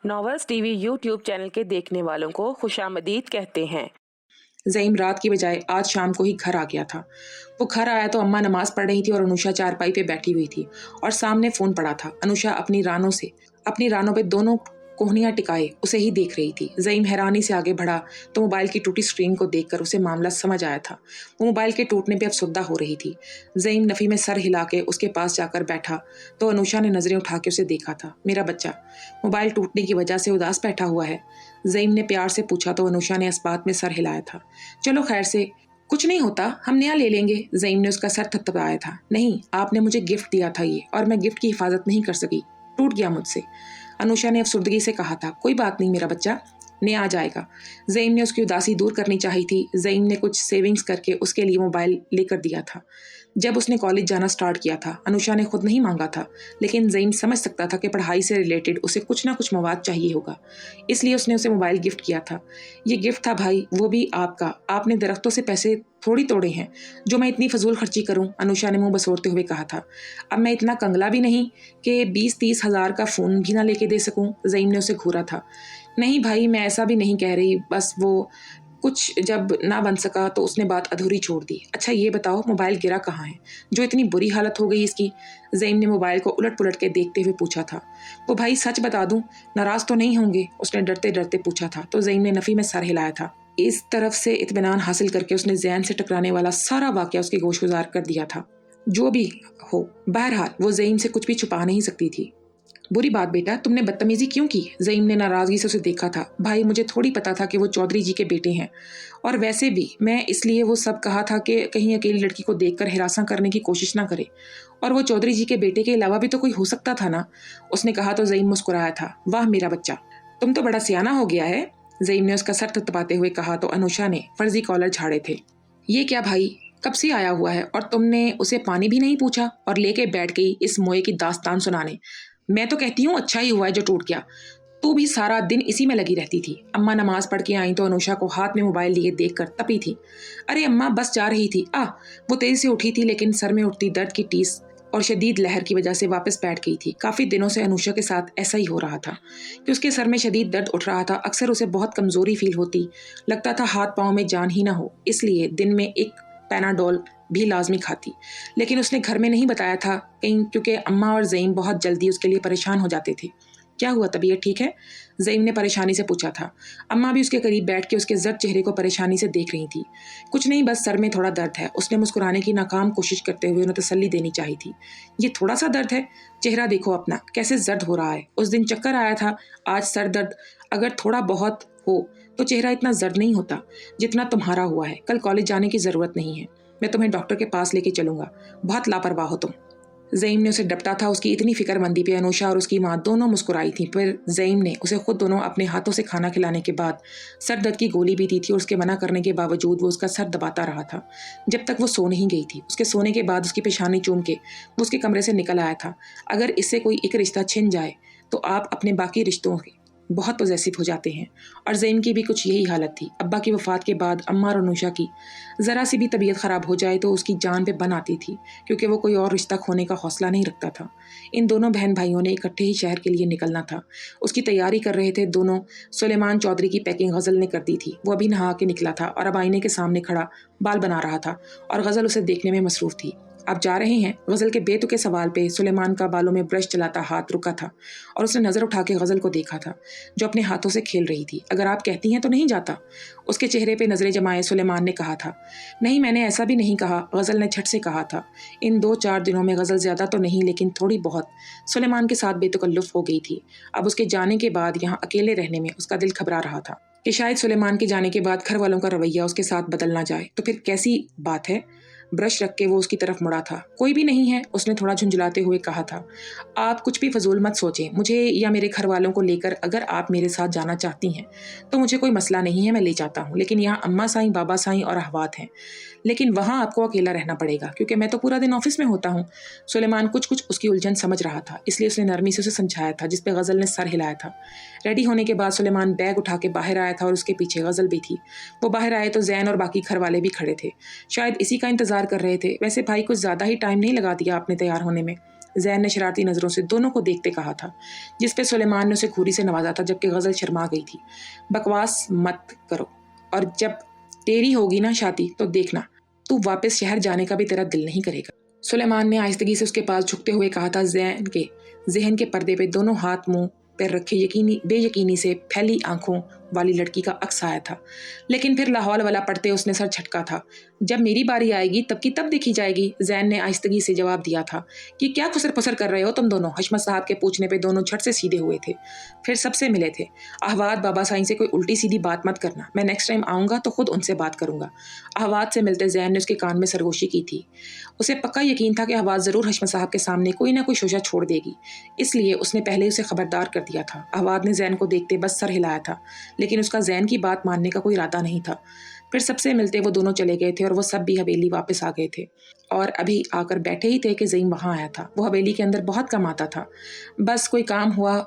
Novels TV YouTube channel के देखने वालों को खुशामदीद कहते हैं। ज़ईम रात की बजाय आज शाम को ही घर आ गया था। वो घर आया तो अम्मा नमाज पढ़ रही थी और अनुषा चारपाई पे बैठी हुई थी और सामने फ़ोन पड़ा था। अनुषा अपनी रानों पे दोनों कोहनियाँ टिकाए उसे ही देख रही थी। ज़ईम हैरानी से आगे बढ़ा तो मोबाइल की टूटी स्क्रीन को देखकर उसे मामला समझ आया था। वो मोबाइल के टूटने पे अफसुर्दा हो रही थी। ज़ईम नफ़ी में सर हिला के उसके पास जाकर बैठा तो अनुषा ने नज़रें उठा के उसे देखा था। मेरा बच्चा मोबाइल टूटने की वजह से उदास बैठा हुआ है? ज़ईम ने प्यार से पूछा तो अनुषा ने इस्बात में सर हिलाया था। चलो खैर से, कुछ नहीं होता, हम नया ले लेंगे। ज़ईम ने उसका सर थपथपाया था। नहीं, आपने मुझे गिफ्ट दिया था ये, और मैं गिफ्ट की हिफाजत नहीं कर सकी, टूट गया मुझसे। अनुषा ने अफसुर्दगी से कहा था। कोई बात नहीं मेरा बच्चा, नया आ जाएगा। ज़ईम ने उसकी उदासी दूर करनी चाहिए थी। ज़ईम ने कुछ सेविंग्स करके उसके लिए मोबाइल लेकर दिया था। जब उसने कॉलेज जाना स्टार्ट किया था, अनुषा ने खुद नहीं मांगा था, लेकिन ज़ईम समझ सकता था कि पढ़ाई से रिलेटेड उसे कुछ ना कुछ मवाद चाहिए होगा, इसलिए उसने उसे मोबाइल गिफ्ट किया था। ये गिफ्ट था भाई, वो भी आपका। आपने दरख्तों से पैसे थोड़ी तोड़े हैं जो मैं इतनी फजूल खर्ची करूं, अनुषा ने मुंह बसोरते हुए कहा था। अब मैं इतना कंगला भी नहीं कि 20-30 हज़ार का फ़ोन भी ना लेके दे सकूं, ज़ईम ने उसे घूरा था। नहीं भाई, मैं ऐसा भी नहीं कह रही, बस वो कुछ जब ना बन सका तो उसने बात अधूरी छोड़ दी। अच्छा ये बताओ, मोबाइल गिरा कहाँ है जो इतनी बुरी हालत हो गई इसकी? ज़ईम ने मोबाइल को उलट पुलट के देखते हुए पूछा था। वो भाई सच बता दूं, नाराज़ तो नहीं होंगे? उसने डरते डरते पूछा था तो ज़ईम ने नफ़ी में सर हिलाया था। इस तरफ से इत्मीनान हासिल करके उसने ज़ैन से टकराने वाला सारा वाक़या उसके गोशगुजार कर दिया था। जो भी हो, बहरहाल वो ज़ईम से कुछ भी छुपा नहीं सकती थी। बुरी बात बेटा, तुमने बदतमीजी क्यों की? ज़ईम ने नाराज़गी से उसे देखा था। भाई मुझे थोड़ी पता था कि वो चौधरी जी के बेटे हैं, और वैसे भी मैं इसलिए वो सब कहा था कि कहीं अकेली लड़की को देखकर हिरासा करने की कोशिश ना करे, और वो चौधरी जी के बेटे के अलावा भी तो कोई हो सकता था ना, उसने कहा तो ज़ईम मुस्कुराया था। वाह मेरा बच्चा, तुम तो बड़ा सियाना हो गया है, ज़ईम ने उसका सर थपथपाते हुए कहा तो अनुषा ने फर्जी कॉलर झाड़े थे। ये क्या भाई, कब से आया हुआ है और तुमने उसे पानी भी नहीं पूछा और लेके बैठ गई इस मोए की दास्तान सुनाने? मैं तो कहती हूँ अच्छा ही हुआ है जो टूट गया। तू भी सारा दिन इसी में लगी रहती थी। अम्मा नमाज पढ़ के आई तो अनुषा को हाथ में मोबाइल लिए देखकर तपी थी। अरे अम्मा, बस जा रही थी। वो तेजी से उठी थी, लेकिन सर में उठती दर्द की टीस और शदीद लहर की वजह से वापस बैठ गई थी। काफ़ी दिनों से अनुषा के साथ ऐसा ही हो रहा था कि उसके सर में शदीद दर्द उठ रहा था। अक्सर उसे बहुत कमज़ोरी फील होती, लगता था हाथ पाँव में जान ही ना हो, इसलिए दिन में एक पैनाडोल भी लाजमी खाती। लेकिन उसने घर में नहीं बताया था कहीं, क्योंकि अम्मा और ज़ईम बहुत जल्दी उसके लिए परेशान हो जाते थे। क्या हुआ, तबीयत ठीक है? ज़ईम ने परेशानी से पूछा था। अम्मा भी उसके करीब बैठ के उसके जर्द चेहरे को परेशानी से देख रही थी। कुछ नहीं, बस सर में थोड़ा दर्द है, उसने मुस्कुराने की नाकाम कोशिश करते हुए उन्हें तसल्ली देनी चाहिए थी। ये थोड़ा सा दर्द है? चेहरा देखो अपना कैसे जर्द हो रहा है। उस दिन चक्कर आया था, आज सर दर्द। अगर थोड़ा बहुत हो तो चेहरा इतना जर्द नहीं होता जितना तुम्हारा हुआ है। कल कॉलेज जाने की ज़रूरत नहीं है, मैं तुम्हें डॉक्टर के पास लेके चलूंगा। बहुत लापरवाह हो तुम। ज़ईम ने उसे डपटा था। उसकी इतनी फिक्रमंदी पे अनुषा और उसकी माँ दोनों मुस्कुराई थी। फिर ज़ईम ने उसे खुद दोनों अपने हाथों से खाना खिलाने के बाद सर दर्द की गोली भी दी थी, और उसके मना करने के बावजूद वो उसका सर दबाता रहा था जब तक वो सो नहीं गई थी। उसके सोने के बाद उसकी पेशानी चूम के वो उसके कमरे से निकल आया था। अगर इससे कोई एक रिश्ता छिन जाए तो आप अपने बाकी रिश्तों के बहुत पॉजेसिव हो जाते हैं, और ज़ईम की भी कुछ यही हालत थी। अब्बा की वफ़ात के बाद अम्मा और अनुषा की ज़रा सी भी तबीयत ख़राब हो जाए तो उसकी जान पे बन आती थी, क्योंकि वो कोई और रिश्ता खोने का हौसला नहीं रखता था। इन दोनों बहन भाइयों ने इकट्ठे ही शहर के लिए निकलना था। उसकी तैयारी कर रहे थे दोनों। सुलेमान चौधरी की पैकिंग गज़ल ने कर दी थी। वो अभी नहा के निकला था और अब आईने के सामने खड़ा बाल बना रहा था, और गज़ल उसे देखने में मसरूफ़ थी। आप जा रहे हैं? गज़ल के बेतुके सवाल पे सुलेमान का बालों में ब्रश चलाता हाथ रुका था, और उसने नज़र उठा के गज़ल को देखा था जो अपने हाथों से खेल रही थी। अगर आप कहती हैं तो नहीं जाता, उसके चेहरे पे नज़रें जमाए सुलेमान ने कहा था। नहीं, मैंने ऐसा भी नहीं कहा, गज़ल ने झट से कहा था। इन 2-4 दिनों में गज़ल ज़्यादा तो नहीं, लेकिन थोड़ी बहुत सुलेमान के साथ बेतकल्लुफ़ हो गई थी। अब उसके जाने के बाद यहाँ अकेले रहने में उसका दिल घबरा रहा था कि शायद सुलेमान के जाने के बाद घर वालों का रवैया उसके साथ बदल ना जाए। तो फिर कैसी बात है? ब्रश रख के वो उसकी तरफ मुड़ा था। कोई भी नहीं है, उसने थोड़ा झुंझलाते हुए कहा था। आप कुछ भी फजूल मत सोचें। मुझे या मेरे घर वालों को लेकर अगर आप मेरे साथ जाना चाहती हैं तो मुझे कोई मसला नहीं है, मैं ले जाता हूँ। लेकिन यहाँ अम्मा साईं, बाबा साईं और अहवात हैं, लेकिन वहाँ आपको अकेला रहना पड़ेगा, क्योंकि मैं तो पूरा दिन ऑफिस में होता हूँ। सुलेमान कुछ कुछ उसकी उलझन समझ रहा था, इसलिए उसने नरमी से उसे समझाया था, जिस पे गज़ल ने सर हिलाया था। रेडी होने के बाद सुलेमान बैग उठा के बाहर आया था और उसके पीछे गज़ल भी थी। वो बाहर आए तो ज़ैन और बाकी घर वाले भी खड़े थे, शायद इसी का इंतज़ार कर रहे थे। वैसे भाई कुछ ज़्यादा ही टाइम नहीं लगा दिया आपने तैयार होने में, ज़ैन ने शरारती नज़रों से दोनों को देखते कहा था, जिस पे सुलेमान ने उसे घूरी से नवाजा था, जबकि गज़ल शर्मा गई थी। बकवास मत करो, और जब तेरी होगी ना शादी तो देखना, तू वापस शहर जाने का भी तेरा दिल नहीं करेगा। सुलेमान ने आहिस्तगी से उसके पास झुकते हुए कहा था। ज़ैन के जहन के पर्दे पे दोनों हाथ मुंह पर रखे बेयकीनी से फैली आंखों वाली लड़की का अक्स आया था, लेकिन फिर लाहौल वाला पड़ते उसने सर झटका था। जब मेरी बारी आएगी तब की तब देखी जाएगी, ज़ैन ने आहिस्तगी से जवाब दिया था। कि क्या खुसर पुसर कर रहे हो तुम दोनों? हशमत साहब के पूछने पे दोनों झट से सीधे हुए थे, फिर सबसे मिले थे। अहवाद बाबा साईं से कोई उल्टी सीधी बात मत करना, मैं नेक्स्ट टाइम आऊँगा तो खुद उनसे बात करूँगा। अहवाद से मिलते ज़ैन ने उसके कान में सरगोशी की थी। उसे पक्का यकीन था कि अहवाद ज़रूर हशमत साहब के सामने कोई ना कोई शोशा छोड़ देगी, इसलिए उसने पहले उसे खबरदार कर दिया था। अहवाद ने ज़ैन को देखते बस सर हिलाया था, लेकिन उसका ज़ैन की बात मानने का कोई इरादा नहीं था। फिर सबसे मिलते वो दोनों चले गए थे और वो सब भी हवेली वापस आ गए थे, और अभी आकर बैठे ही थे कि ज़ईम वहाँ आया था। वो हवेली के अंदर बहुत कम आता था, बस कोई काम हुआ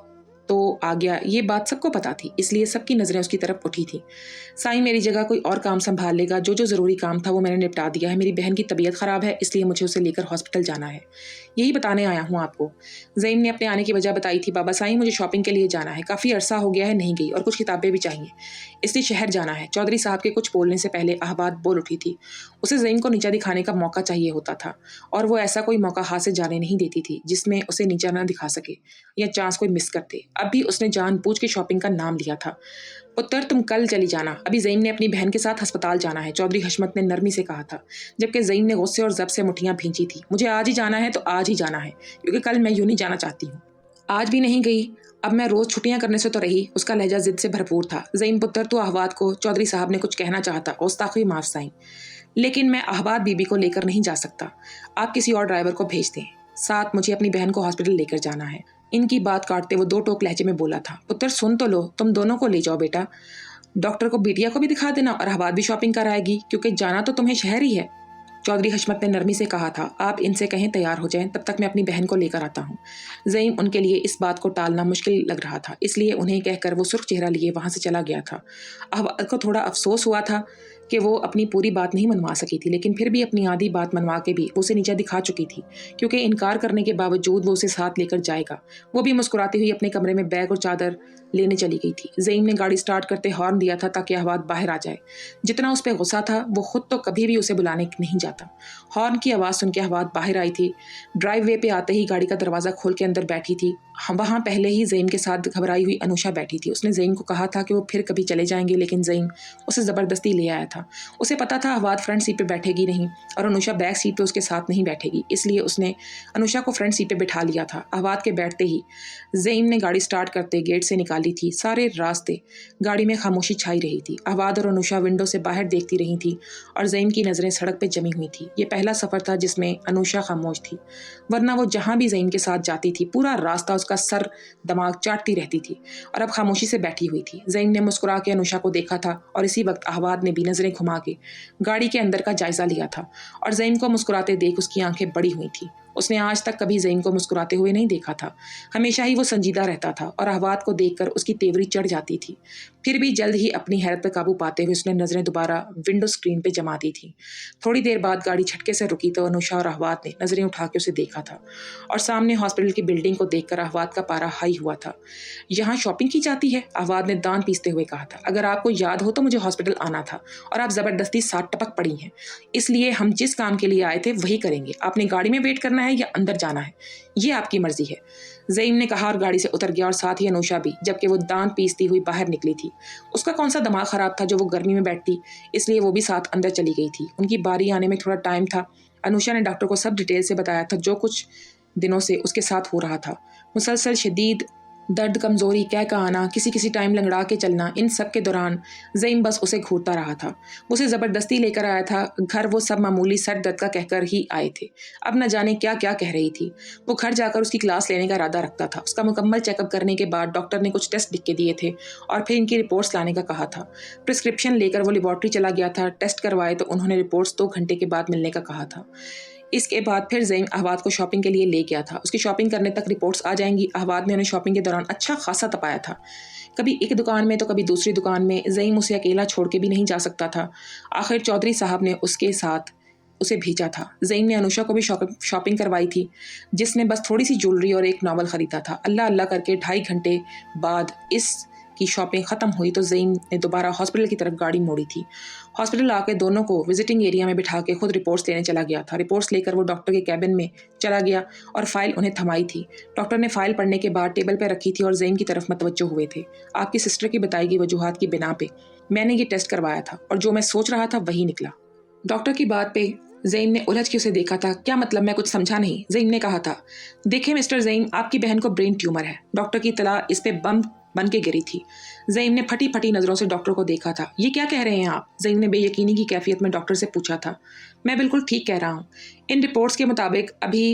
तो आ गया, ये बात सबको पता थी, इसलिए सबकी नज़रें उसकी तरफ उठी थी। साईं मेरी जगह कोई और काम संभाल लेगा, जो जो ज़रूरी काम था वो मैंने निपटा दिया है। मेरी बहन की तबीयत ख़राब है, इसलिए मुझे उसे लेकर हॉस्पिटल जाना है, यही बताने आया हूँ आपको। ज़ईम ने अपने आने की वजह बताई थी। बाबा साईं मुझे शॉपिंग के लिए जाना है, काफ़ी अरसा हो गया है नहीं गई, और कुछ किताबें भी चाहिए, इसलिए शहर जाना है। चौधरी साहब के कुछ बोलने से पहले अहबाद बोल उठी थी। उसे ज़ईम को नीचा दिखाने का मौका चाहिए होता था, और वो ऐसा कोई मौका हाथ से जाने नहीं देती थी जिसमें उसे नीचा न दिखा सके या चांस कोई मिस कर दे। अब भी उसने जानबूझ के शॉपिंग का नाम लिया था। पुत्र तुम कल चली जाना, अभी ज़ईम ने अपनी बहन के साथ अस्पताल जाना है, चौधरी हशमत ने नरमी से कहा था, जबकि ज़ईम ने गुस्से और ज़ब से मुठ्ठियाँ भींची थी। मुझे आज ही जाना है तो आज ही जाना है, क्योंकि कल मैं यूँ नहीं जाना चाहती हूँ। आज भी नहीं गई, अब मैं रोज़ छुट्टियाँ करने से तो रही। उसका लहजा जिद से भरपूर था। ज़ईम पुत्र तो अहवाद को चौधरी साहब ने कुछ कहना चाहता, गुस्ताखी माफ साईं, लेकिन मैं अहबाद बीबी को लेकर नहीं जा सकता। आप किसी और ड्राइवर को भेज दें, साथ मुझे अपनी बहन को हॉस्पिटल लेकर जाना है। इनकी बात काटते वो दो टोक लहजे में बोला था। पुत्र सुन तो लो, तुम दोनों को ले जाओ बेटा, डॉक्टर को बिटिया को भी दिखा देना, और अहबाद भी शॉपिंग कराएगी, क्योंकि जाना तो तुम्हें शहर ही है। चौधरी हशमत ने नरमी से कहा था, आप इनसे कहें तैयार हो जाएं, तब तक मैं अपनी बहन को लेकर आता हूँ। ज़ईम उनके लिए इस बात को टालना मुश्किल लग रहा था, इसलिए उन्हें कहकर वो सुर्ख चेहरा लिए वहाँ से चला गया था। अहबाद को थोड़ा अफसोस हुआ था कि वो अपनी पूरी बात नहीं मनवा सकी थी, लेकिन फिर भी अपनी आधी बात मनवा के भी वो उसे नीचा दिखा चुकी थी, क्योंकि इनकार करने के बावजूद वो उसे साथ लेकर जाएगा। वो भी मुस्कुराती हुई अपने कमरे में बैग और चादर लेने चली गई थी। ज़ईम ने गाड़ी स्टार्ट करते हॉर्न दिया था ताकि अहबाद बाहर आ जाए। जितना उस पर गुस्सा था, वो खुद तो कभी भी उसे बुलाने नहीं जाता। हॉर्न की आवाज़ सुन के अहबाद बाहर आई थी। ड्राइव वे पे आते ही गाड़ी का दरवाज़ा खोल के अंदर बैठी थी। वहाँ पहले ही ज़ईम के साथ घबराई हुई अनुषा बैठी थी। उसने ज़ईम को कहा था कि वो फिर कभी चले जाएंगे, लेकिन ज़ईम उसे ज़बरदस्ती ले आया था। उसे पता था अहबाद फ्रंट सीट पे बैठेगी नहीं और अनुषा बैक सीट पे उसके साथ नहीं बैठेगी, इसलिए उसने अनुषा को फ्रंट सीट पे बिठा लिया था। अहबाद के बैठते ही ज़ईम ने गाड़ी स्टार्ट करते गेट से निकाली थी। सारे रास्ते गाड़ी में खामोशी छाई रही थी। अहबाद और अनुषा विंडो से बाहर देखती रही थी और ज़ईम की नज़रें सड़क पे जमी हुई थी। ये पहला सफ़र था जिसमें अनुषा खामोश थी, वरना वो जहाँ भी ज़ईम के साथ जाती थी पूरा रास्ता उसका सर दिमाग चाटती रहती थी, और अब खामोशी से बैठी हुई थी। ज़ईम ने मुस्कुरा के अनुषा को देखा था और इसी वक्त अहबाद ने भी नज़रें घुमा के गाड़ी के अंदर का जायजा लिया था, और ज़ईम को मुस्कुराते देख उसकी आंखें बड़ी हुई थी। उसने आज तक कभी ज़ईम को मुस्कुराते हुए नहीं देखा था। हमेशा ही वो संजीदा रहता था और अहबाद को देखकर उसकी तेवरी चढ़ जाती थी। फिर भी जल्द ही अपनी हैरत पर काबू पाते हुए उसने नज़रें दोबारा विंडो स्क्रीन पे जमा दी थी। थोड़ी देर बाद गाड़ी झटके से रुकी तो अनुषा और अहबाद ने नज़रें उठा के उसे देखा था, और सामने हॉस्पिटल की बिल्डिंग को देखकर अहबाद का पारा हाई हुआ था। यहाँ शॉपिंग की जाती है, अहबाद ने दांत पीसते हुए कहा था। अगर आपको याद हो तो मुझे हॉस्पिटल आना था और आप ज़बरदस्ती साथ टपक पड़ी हैं, इसलिए हम जिस काम के लिए आए थे वही करेंगे। आपने गाड़ी में वेट करना है या अंदर जाना है, ये आपकी मर्जी है, ज़ईम ने कहा और गाड़ी से उतर गया, और साथ ही अनुषा भी, जबकि वो दांत पीसती हुई बाहर निकली थी। उसका कौन सा दिमाग खराब था जो वो गर्मी में बैठती, इसलिए वो भी साथ अंदर चली गई थी। उनकी बारी आने में थोड़ा टाइम था। अनुषा ने डॉक्टर को सब डिटेल से बताया था जो कुछ दिनों से उसके साथ हो रहा था। मुसलसल शदीद दर्द, कमज़ोरी, कह का आना, किसी किसी टाइम लंगड़ा के चलना, इन सब के दौरान ज़ईम बस उसे घूरता रहा था। उसे ज़बरदस्ती लेकर आया था घर, वो सब मामूली सर दर्द का कहकर ही आए थे। अब न जाने क्या क्या कह रही थी। वो घर जाकर उसकी क्लास लेने का इरादा रखता था। उसका मुकम्मल चेकअप करने के बाद डॉक्टर ने कुछ टेस्ट लिख के दिए थे और फिर इनकी रिपोर्ट्स लाने का कहा था। प्रिस्क्रिप्शन लेकर वो लेबॉर्ट्री चला गया था। टेस्ट करवाए तो उन्होंने रिपोर्ट्स 2 घंटे के बाद मिलने का कहा था। इसके बाद फिर ज़ईम अहबाद को शॉपिंग के लिए ले गया था। उसकी शॉपिंग करने तक रिपोर्ट्स आ जाएंगी। अहबाद ने उन्हें शॉपिंग के दौरान अच्छा खासा तपाया था, कभी एक दुकान में तो कभी दूसरी दुकान में। ज़ईम उसे अकेला छोड़ के भी नहीं जा सकता था। आखिर चौधरी साहब ने उसके साथ उसे भेजा था। ज़ईम ने अनुषा को भी शॉपिंग करवाई थी, जिसने बस थोड़ी सी ज्वेलरी और एक नॉवल ख़रीदा था। अल्लाह अल्लाह करके 2.5 घंटे बाद इस की शॉपिंग ख़त्म हुई तो ज़ईम ने दोबारा हॉस्पिटल की तरफ गाड़ी मोड़ी थी। हॉस्पिटल आके दोनों को विजिटिंग एरिया में बिठा के खुद रिपोर्ट्स लेने चला गया था। रिपोर्ट्स लेकर वो डॉक्टर के कैबिन में चला गया और फाइल उन्हें थमाई थी। डॉक्टर ने फाइल पढ़ने के बाद टेबल पर रखी थी और ज़ईम की तरफ मतवज्जो हुए थे। आपकी सिस्टर की बताई गई वजूहात की बिना पे मैंने ये टेस्ट करवाया था और जो मैं सोच रहा था वही निकला। डॉक्टर की बात पे ज़ईम ने उलझ के उसे देखा था। क्या मतलब? मैं कुछ समझा नहीं। ज़ईम ने कहा था, देखिए मिस्टर ज़ईम, आपकी बहन को ब्रेन ट्यूमर है। डॉक्टर की तला इस पे बम बन के गिरी थी। ज़ईम ने फटी फटी नज़रों से डॉक्टर को देखा था। ये क्या कह रहे हैं आप? ज़ईम ने बेयकीनी की कैफियत में डॉक्टर से पूछा था। मैं बिल्कुल ठीक कह रहा हूँ। इन रिपोर्ट्स के मुताबिक अभी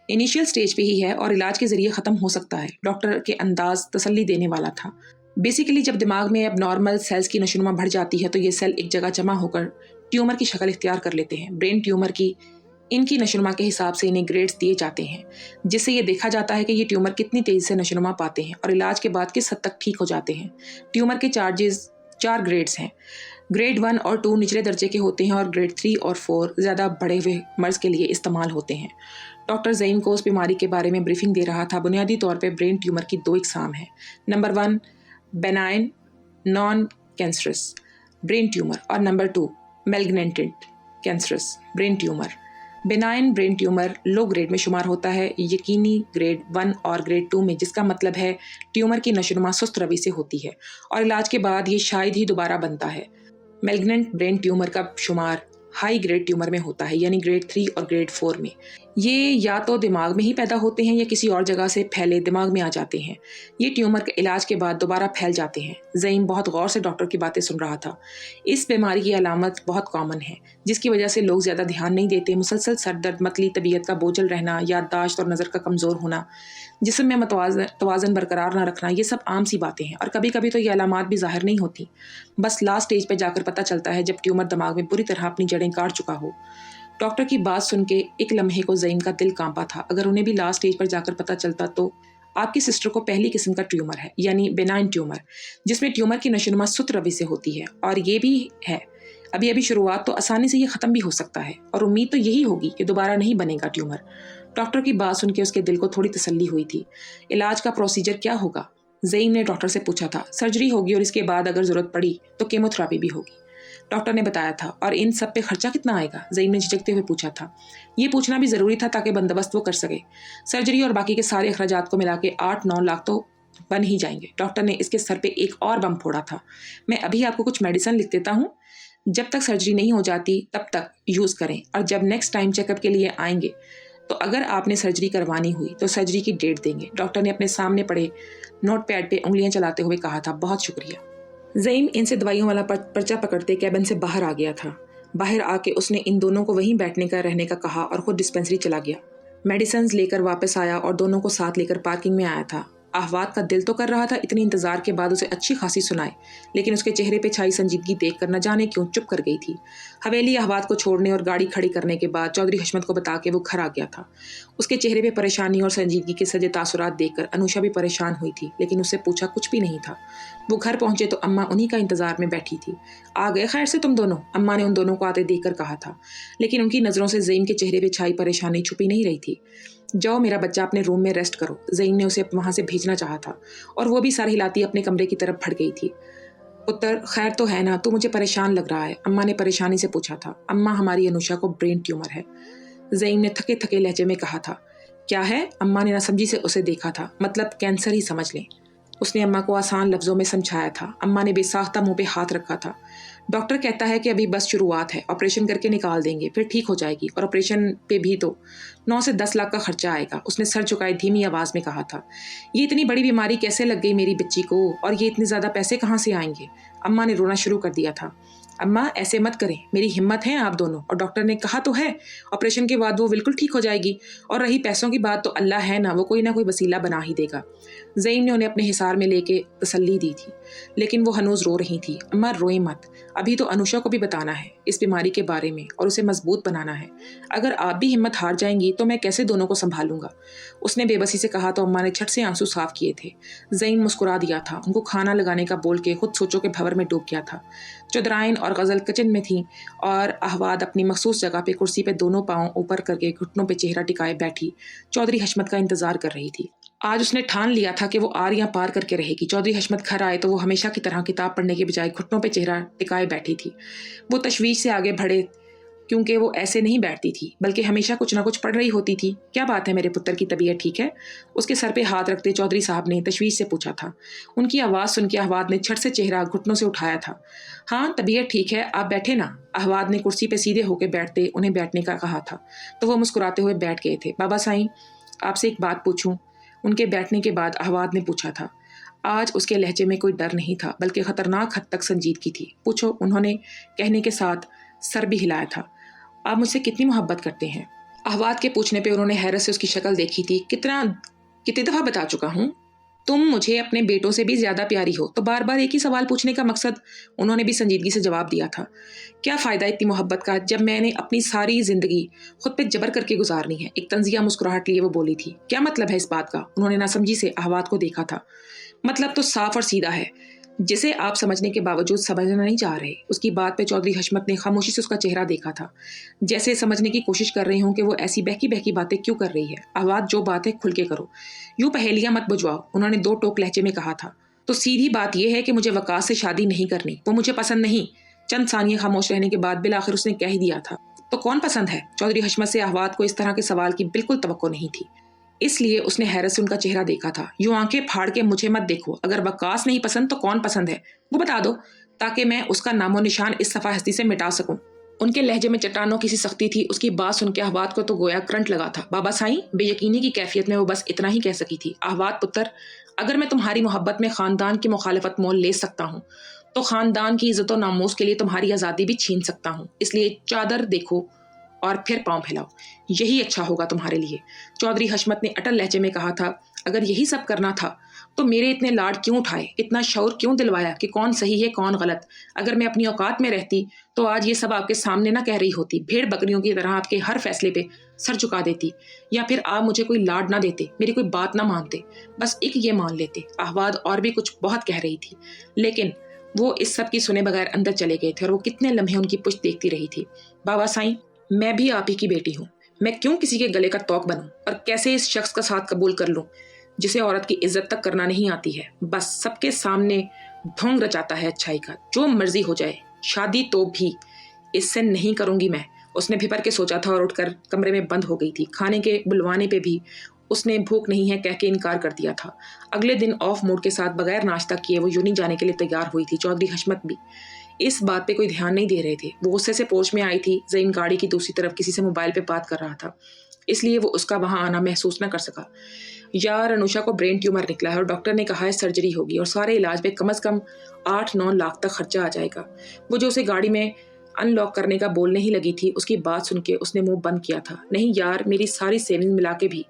इनिशियल स्टेज पे ही है और इलाज के ज़रिए ख़त्म हो सकता है। डॉक्टर के अंदाज तसल्ली देने वाला था। बेसिकली जब दिमाग में अब नॉर्मल सेल्स की नशोनुमा बढ़ जाती है तो ये सेल एक जगह जमा होकर ट्यूमर की शक्ल इख्तियार कर लेते हैं। ब्रेन ट्यूमर की इनकी नशोनुमा के हिसाब से इन्हें ग्रेड्स दिए जाते हैं, जिससे ये देखा जाता है कि ये ट्यूमर कितनी तेज़ी से नशोनुमा पाते हैं और इलाज के बाद किस हद तक ठीक हो जाते हैं। ट्यूमर के 4 ग्रेड्स हैं। ग्रेड 1 और 2 निचले दर्जे के होते हैं और ग्रेड 3 और 4 ज़्यादा बड़े हुए मर्ज़ के लिए इस्तेमाल होते हैं। डॉक्टर ज़ईम को उस बीमारी के बारे में ब्रीफिंग दे रहा था। बुनियादी तौर पर ब्रेन ट्यूमर की 2 इकसाम हैं। Number 1 benign non cancerous brain tumour और number 2 malignant cancerous brain tumour. Benign brain tumour low grade में शुमार होता है, यकीनी ग्रेड 1 और ग्रेड 2 में, जिसका मतलब है ट्यूमर की नशोनुमा सुस्त रवि से होती है और इलाज के बाद ये शायद ही दोबारा बनता है। मैलिग्नेंट ब्रेन ट्यूमर का शुमार हाई ग्रेड ट्यूमर में होता है, यानी ग्रेड 3 और ग्रेड 4 में। ये या तो दिमाग में ही पैदा होते हैं या किसी और जगह से फैले दिमाग में आ जाते हैं। ये ट्यूमर के इलाज के बाद दोबारा फैल जाते हैं। ज़ईम बहुत गौर से डॉक्टर की बातें सुन रहा था। इस बीमारी की अलामत बहुत कॉमन है, जिसकी वजह से लोग ज़्यादा ध्यान नहीं देते। मुसलसल सर दर्द, मतली तबीयत का बोझल रहना, याददाश्त और नज़र का कमज़ोर होना, जिस्म में तवाज़न बरकरार ना रखना, ये सब आम सी बातें हैं और कभी कभी तो ये अलामात भी ज़ाहिर नहीं होती। बस लास्ट स्टेज पर जाकर पता चलता है जब ट्यूमर दिमाग में पूरी तरह अपनी जड़ें काट चुका हो। डॉक्टर की बात सुन के एक लम्हे को ज़ईम का दिल कांपा था। अगर उन्हें भी लास्ट स्टेज पर जाकर पता चलता तो आपकी सिस्टर को पहली किस्म का ट्यूमर है, यानी बेनाइन ट्यूमर, जिसमें ट्यूमर की नशोनुमा सुस्त रवि से होती है। और ये भी है अभी शुरुआत, तो आसानी से ये ख़त्म भी हो सकता है और उम्मीद तो यही होगी कि दोबारा नहीं बनेगा ट्यूमर। डॉक्टर की बात सुन के उसके दिल को थोड़ी तसल्ली हुई थी। इलाज का प्रोसीजर क्या होगा? ज़ईम ने डॉक्टर से पूछा था। सर्जरी होगी और इसके बाद अगर ज़रूरत पड़ी तो केमोथेरेपी भी होगी, डॉक्टर ने बताया था। और इन सब पे खर्चा कितना आएगा? ज़ईम ने झिझकते हुए पूछा था। ये पूछना भी ज़रूरी था ताकि बंदोबस्त वो कर सके। सर्जरी और बाकी के सारे अखराजात को मिला के 8-9 लाख तो बन ही जाएंगे। डॉक्टर ने इसके सर पे एक और बम फोड़ा था। मैं अभी आपको कुछ मेडिसिन लिख देता हूँ, जब तक सर्जरी नहीं हो जाती तब तक यूज़ करें और जब नेक्स्ट टाइम चेकअप के लिए आएंगे तो अगर आपने सर्जरी करवानी हुई तो सर्जरी की डेट देंगे। डॉक्टर ने अपने सामने पड़े नोट पैड पे उंगलियां चलाते हुए कहा था। बहुत शुक्रिया। ज़ईम इनसे दवाइयों वाला पर्चा पकड़ते कैबिन से बाहर आ गया था। बाहर आके उसने इन दोनों को वहीं बैठने का रहने का कहा और खुद डिस्पेंसरी चला गया। मेडिसिन लेकर वापस आया और दोनों को साथ लेकर पार्किंग में आया था। आहवात का दिल तो कर रहा था इतने इंतजार के बाद उसे अच्छी खासी सुनाए, लेकिन उसके चेहरे पे छाई संजीदगी देखकर न जाने क्यों चुप कर गई थी। हवेली आहवात को छोड़ने और गाड़ी खड़ी करने के बाद चौधरी हशमत को बता के वो घर आ गया था। उसके चेहरे पे परेशानी और संजीदगी के सजे तासुरात देखकर अनुषा भी परेशान हुई थी, लेकिन उससे पूछा कुछ भी नहीं था। वो घर पहुंचे तो अम्मा उन्हीं का इंतजार में बैठी थी। आ गए खैर से तुम दोनों? अम्मा ने उन दोनों को आते देखकर कहा था, लेकिन उनकी नज़रों से ज़ईम के चेहरे पे छाई परेशानी छुपी नहीं रही थी। जाओ मेरा बच्चा अपने रूम में रेस्ट करो। ज़ईम ने उसे वहाँ से भेजना चाहा था और वो भी सर हिलाती अपने कमरे की तरफ भड़ गई थी। उत्तर खैर तो है ना, तू मुझे परेशान लग रहा है, अम्मा ने परेशानी से पूछा था। अम्मा हमारी अनुषा को ब्रेन ट्यूमर है, ज़ईम ने थके थके लहजे में कहा था। क्या है? अम्मा ने नासमझी से उसे देखा था। मतलब कैंसर ही समझ लें, उसने अम्मा को आसान लफ्ज़ों में समझाया था। अम्मा ने बेसाख्ता मुंह पे हाथ रखा था। डॉक्टर कहता है कि अभी बस शुरुआत है, ऑपरेशन करके निकाल देंगे, फिर ठीक हो जाएगी और ऑपरेशन पे भी तो 9 से 10 लाख का खर्चा आएगा, उसने सर झुकाए धीमी आवाज़ में कहा था। ये इतनी बड़ी बीमारी कैसे लग गई मेरी बच्ची को और ये इतने ज़्यादा पैसे कहाँ से आएंगे? अम्मा ने रोना शुरू कर दिया था। अम्मा ऐसे मत करें, मेरी हिम्मत है आप दोनों, और डॉक्टर ने कहा तो है ऑपरेशन के बाद वो बिल्कुल ठीक हो जाएगी, और रही पैसों की बात तो अल्लाह है ना, वो कोई ना कोई वसीला बना ही देगा। ज़ईम ने उन्हें अपने हिसार में लेके तसल्ली दी थी। लेकिन वो हनूज रो रही थी। अम्मा रोई मत, अभी तो अनुषा को भी बताना है इस बीमारी के बारे में और उसे मजबूत बनाना है। अगर आप भी हिम्मत हार जाएंगी तो मैं कैसे दोनों को संभालूंगा, उसने बेबसी से कहा तो अम्मा ने झट से आंसू साफ किए थे। ज़ईन मुस्कुरा दिया था, उनको खाना लगाने का बोल के खुद सोचों के भंवर में डूब गया था। चौधराइन और गज़ल किचन में थी और अहवाद अपनी मखसूस जगह पे कुर्सी पे दोनों पाँव ऊपर करके घुटनों पे चेहरा टिकाए बैठी चौधरी हशमत का इंतजार कर रही थी। आज उसने ठान लिया था कि वो आरियां पार करके रहेगी। चौधरी हशमत घर आए तो वो हमेशा की तरह किताब पढ़ने के बजाय घुटनों पे चेहरा टिकाए बैठी थी। वो तशवीश से आगे बढ़े क्योंकि वो ऐसे नहीं बैठती थी बल्कि हमेशा कुछ ना कुछ पढ़ रही होती थी। क्या बात है, मेरे पुत्र की तबीयत ठीक है? उसके सर पे हाथ रखते चौधरी साहब ने तशवीश से पूछा था। उनकी आवाज़ सुन के अहवाद ने झट से चेहरा घुटनों से उठाया था। हाँ तबीयत ठीक है, आप बैठे ना। अहवाद ने कुर्सी पे सीधे होकर बैठते उन्हें बैठने का कहा था तो वो मुस्कुराते हुए बैठ गए थे। बाबा साईं, आपसे एक बात पूछूं? उनके बैठने के बाद अहवाद ने पूछा था। आज उसके लहजे में कोई डर नहीं था बल्कि खतरनाक हद तक संजीदगी थी। पूछो, उन्होंने कहने के साथ सर भी हिलाया था। आप मुझसे कितनी मोहब्बत करते हैं? अहवाद के पूछने पे उन्होंने हैरत से उसकी शक्ल देखी थी। कितनी दफ़ा बता चुका हूँ, तुम मुझे अपने बेटों से भी ज़्यादा प्यारी हो। तो बार बार एक ही सवाल पूछने का मकसद? उन्होंने भी संजीदगी से जवाब दिया था। क्या फ़ायदा इतनी मोहब्बत का जब मैंने अपनी सारी ज़िंदगी खुद पे जबर करके गुजारनी है? एक तंजिया मुस्कुराहट लिए वो बोली थी। क्या मतलब है इस बात का? उन्होंने नासमझी से अहवाद को देखा था। मतलब तो साफ और सीधा है, जिसे आप समझने के बावजूद समझना नहीं चाह रहे। उसकी बात पे चौधरी हशमत ने खामोशी से उसका चेहरा देखा था, जैसे समझने की कोशिश कर रहे हों कि वो ऐसी बहकी बहकी बातें क्यों कर रही है। अहवाद, जो बात है खुल के करो, यूं पहेलियां मत बुझवाओ, उन्होंने दो टोक लहजे में कहा था। तो सीधी बात यह है कि मुझे वकास से शादी नहीं करनी, वो मुझे पसंद नहीं। चंद सानिया खामोश रहने के बाद बिल आखिर उसने कह ही दिया था। तो कौन पसंद है? चौधरी हशमत से अहवाद को इस तरह के सवाल की बिल्कुल तवक्को नहीं थी, इसलिए उसने हैरत से उनका चेहरा देखा था। यूं आंखें फाड़ के मुझे मत देखो, अगर वकास नहीं पसंद तो कौन पसंद है वो बता दो, ताकि मैं उसका नामो निशान इस सफ़ा हस्ती से मिटा सकूं। उनके लहजे में चट्टानों की सी सख्ती थी। उसकी बात सुन के अहवाद को तो गोया करंट लगा था। बाबा साईं, बेयकीनी की कैफियत में वो बस इतना ही कह सकी थी। अहवाद पुत्र, अगर मैं तुम्हारी मोहब्बत में ख़ानदान की मुखालफत मोल ले सकता हूँ तो ख़ानदान की इज़्ज़त और नामूस के लिए तुम्हारी आज़ादी भी छीन सकता हूँ। इसलिए चादर देखो और फिर पाँव फैलाओ, यही अच्छा होगा तुम्हारे लिए। चौधरी हशमत ने अटल लहजे में कहा था। अगर यही सब करना था तो मेरे इतने लाड क्यों उठाए, इतना शौर क्यों दिलवाया कि कौन सही है कौन गलत? अगर मैं अपनी औकात में रहती तो आज ये सब आपके सामने ना कह रही होती, भेड़ बकरियों की तरह आपके हर फैसले पे सर झुका देती, या फिर आप मुझे कोई लाड ना देते, मेरी कोई बात ना मानते, बस एक ये मान लेते। अहवाद और भी कुछ बहुत कह रही थी, लेकिन वो इस सब की सुने बगैर अंदर चले गए थे और वो कितने लम्हे उनकी पुष्ट देखती रही थी। बाबा साईं, मैं भी आप ही की बेटी हूँ, मैं क्यों किसी के गले का तोक बनूं और कैसे इस शख्स का साथ कबूल कर लूं जिसे औरत की इज्जत तक करना नहीं आती है, बस सबके सामने ढोंग रचाता है अच्छाई का। जो मर्जी हो जाए, शादी तो भी इससे नहीं करूंगी मैं। उसने भिपर के सोचा था और उठकर कमरे में बंद हो गई थी। खाने के बुलवाने पे भी उसने भूख नहीं है कह के इनकार कर दिया था। अगले दिन ऑफ मूड के साथ बगैर नाश्ता किए वो यूनी जाने के लिए तैयार हुई थी। चौधरी हशमत भी इस बात पे कोई ध्यान नहीं दे रहे थे। वो गुस्से से पोर्च में आई थी। ज़ईन गाड़ी की दूसरी तरफ किसी से मोबाइल पे बात कर रहा था, इसलिए वो उसका वहाँ आना महसूस न कर सका। यार, अनुषा को ब्रेन ट्यूमर निकला है और डॉक्टर ने कहा है सर्जरी होगी और सारे इलाज पे कम से कम 8-9 लाख तक खर्चा आ जाएगा। वो जो उसे गाड़ी में अनलॉक करने का बोलने ही लगी थी, उसकी बात सुन के उसने मुंह बंद किया था। नहीं यार, मेरी सारी सेविंग मिला के भी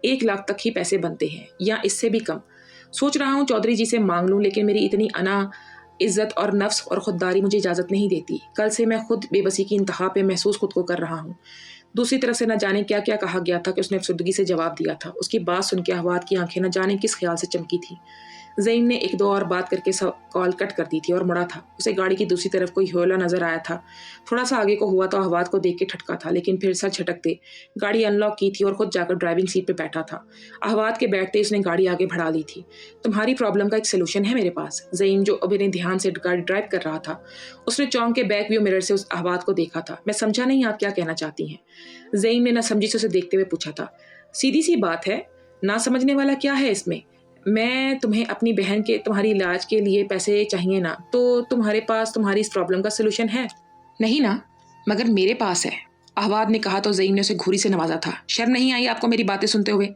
1 लाख तक ही पैसे बनते हैं, या इससे भी कम। सोच रहा हूँ चौधरी जी से मांग लूँ, लेकिन मेरी इतनी अना, इज्जत और नफ्स और खुददारी मुझे इजाज़त नहीं देती। कल से मैं खुद बेबसी की इंतहा पे महसूस खुद को कर रहा हूँ। दूसरी तरफ से न जाने क्या क्या कहा गया था कि उसने अफसुर्दगी से जवाब दिया था। उसकी बात सुन के अहवाद की आंखें न जाने किस ख्याल से चमकी थी। ज़ईन ने 1-2 और बात करके कॉल कट कर दी थी और मुड़ा था। उसे गाड़ी की दूसरी तरफ कोई ह्योला नजर आया था। थोड़ा सा आगे को हुआ तो अहवाद को देख के ठटका था, लेकिन फिर सर झटकते गाड़ी अनलॉक की थी और खुद जाकर ड्राइविंग सीट पे बैठा था। अहवाद के बैठते उसने गाड़ी आगे बढ़ा ली थी। तुम्हारी प्रॉब्लम का एक सोल्यूशन है मेरे पास। ज़ईन, जो अभी ने ध्यान से गाड़ी ड्राइव कर रहा था, उसने चौंक के बैक व्यू मिरर से उस अहवाद को देखा था। मैं समझा नहीं आप क्या कहना चाहती हैं? ज़ईन ने न समझी से उसे देखते हुए पूछा था। सीधी सी बात है, ना समझने वाला क्या है इसमें? मैं तुम्हें अपनी बहन के तुम्हारी इलाज के लिए पैसे चाहिए ना, तो तुम्हारे पास तुम्हारी इस प्रॉब्लम का सोल्यूशन है? नहीं ना, मगर मेरे पास है, अहवाद ने कहा तो ज़ईन ने उसे घूरी से नवाजा था। शर्म नहीं आई आपको मेरी बातें सुनते हुए?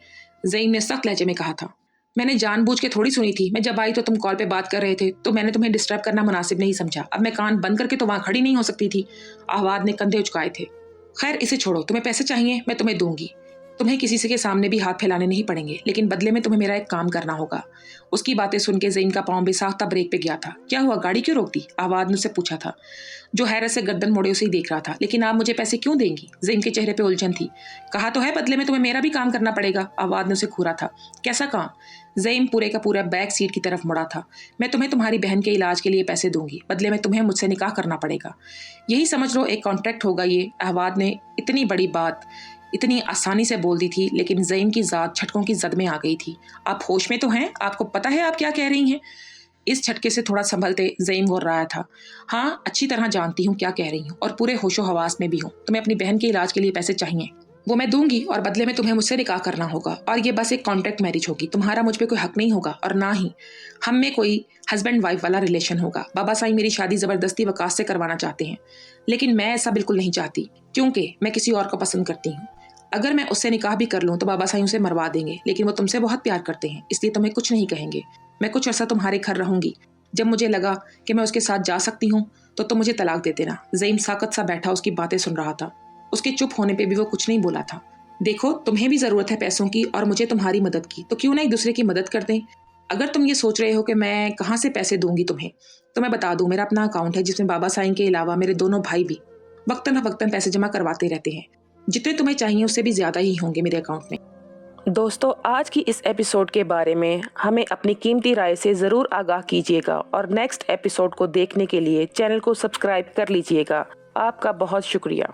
ज़ईन ने सख्त लहजे में कहा था। मैंने जानबूझ के थोड़ी सुनी थी। मैं जब आई तो तुम कॉल पे बात कर रहे थे, तो मैंने तुम्हें डिस्टर्ब करना मुनासिब नहीं समझा। अब मैं कान बंद करके तो वहाँ खड़ी नहीं हो सकती थी। अहवाद ने कंधे उचकाए थे। खैर, इसे छोड़ो, तुम्हें पैसे चाहिए, मैं तुम्हें दूंगी। तुम्हें किसी से के सामने भी हाथ फैलाने नहीं पड़ेंगे, लेकिन बदले में तुम्हें मेरा एक काम करना होगा। उसकी बातें सुन के ज़ईम का पाँव बेसाख्ता ब्रेक पे गया था। क्या हुआ, गाड़ी क्यों रोक दी? आवाज़ ने उससे पूछा था, जो हैरत से गर्दन मोड़े उसे ही देख रहा था। लेकिन आप मुझे पैसे क्यों देंगी? ज़ईम के चेहरे पे उलझन थी। कहा तो है बदले में तुम्हें मेरा भी काम करना पड़ेगा। आवाज़ ने उसे घूरा था। कैसा काम? ज़ईम पूरे का पूरा बैक सीट की तरफ मुड़ा था। मैं तुम्हें तुम्हारी बहन के इलाज के लिए पैसे दूंगी, बदले में तुम्हें मुझसे निकाह करना पड़ेगा। यही समझ लो एक कॉन्ट्रैक्ट होगा ये। अहवाद ने इतनी बड़ी बात इतनी आसानी से बोल दी थी, लेकिन ज़ईम की ज़ात झटकों की जद में आ गई थी। आप होश में तो हैं? आपको पता है आप क्या कह रही हैं? इस झटके से थोड़ा संभलते ज़ईम घोर रहा था। हाँ, अच्छी तरह जानती हूँ क्या कह रही हूँ और पूरे होशो हवास में भी हूँ। तुम्हें अपनी बहन के इलाज के लिए पैसे चाहिए, वो मैं दूंगी और बदले में तुम्हें मुझसे निकाह करना होगा। और ये बस एक कॉन्ट्रैक्ट मैरिज होगी। तुम्हारा मुझ पे कोई हक नहीं होगा और ना ही हम में कोई हस्बैंड वाइफ वाला रिलेशन होगा। बाबा साईं मेरी शादी ज़बरदस्ती वकास से करवाना चाहते हैं, लेकिन मैं ऐसा बिल्कुल नहीं चाहती, क्योंकि मैं किसी और को पसंद करती हूँ। अगर मैं उससे निकाह भी कर लूँ तो बाबा साईं उसे मरवा देंगे, लेकिन वो तुमसे बहुत प्यार करते हैं, इसलिए तुम्हें कुछ नहीं कहेंगे। मैं कुछ अर्सा तुम्हारे घर रहूंगी। जब मुझे लगा कि मैं उसके साथ जा सकती हूँ तो तुम मुझे तलाक दे देना। ज़ईम साकत सा बैठा उसकी बातें सुन रहा था। उसके चुप होने पे भी वो कुछ नहीं बोला था। देखो, तुम्हें भी ज़रूरत है पैसों की और मुझे तुम्हारी मदद की, तो क्यों ना एक दूसरे की मदद कर दें। अगर तुम ये सोच रहे हो कि मैं कहाँ से पैसे दूंगी तुम्हें, तो मैं बता दूं, मेरा अपना अकाउंट है जिसमें बाबा साईं के अलावा मेरे दोनों भाई भी वक्तन फवक्तन पैसे जमा करवाते रहते हैं। जितने तुम्हें चाहिए उससे भी ज़्यादा ही होंगे मेरे अकाउंट में। दोस्तों, आज की इस एपिसोड के बारे में हमें अपनी कीमती राय से ज़रूर आगाह कीजिएगा और नेक्स्ट एपिसोड को देखने के लिए चैनल को सब्सक्राइब कर लीजिएगा। आपका बहुत शुक्रिया।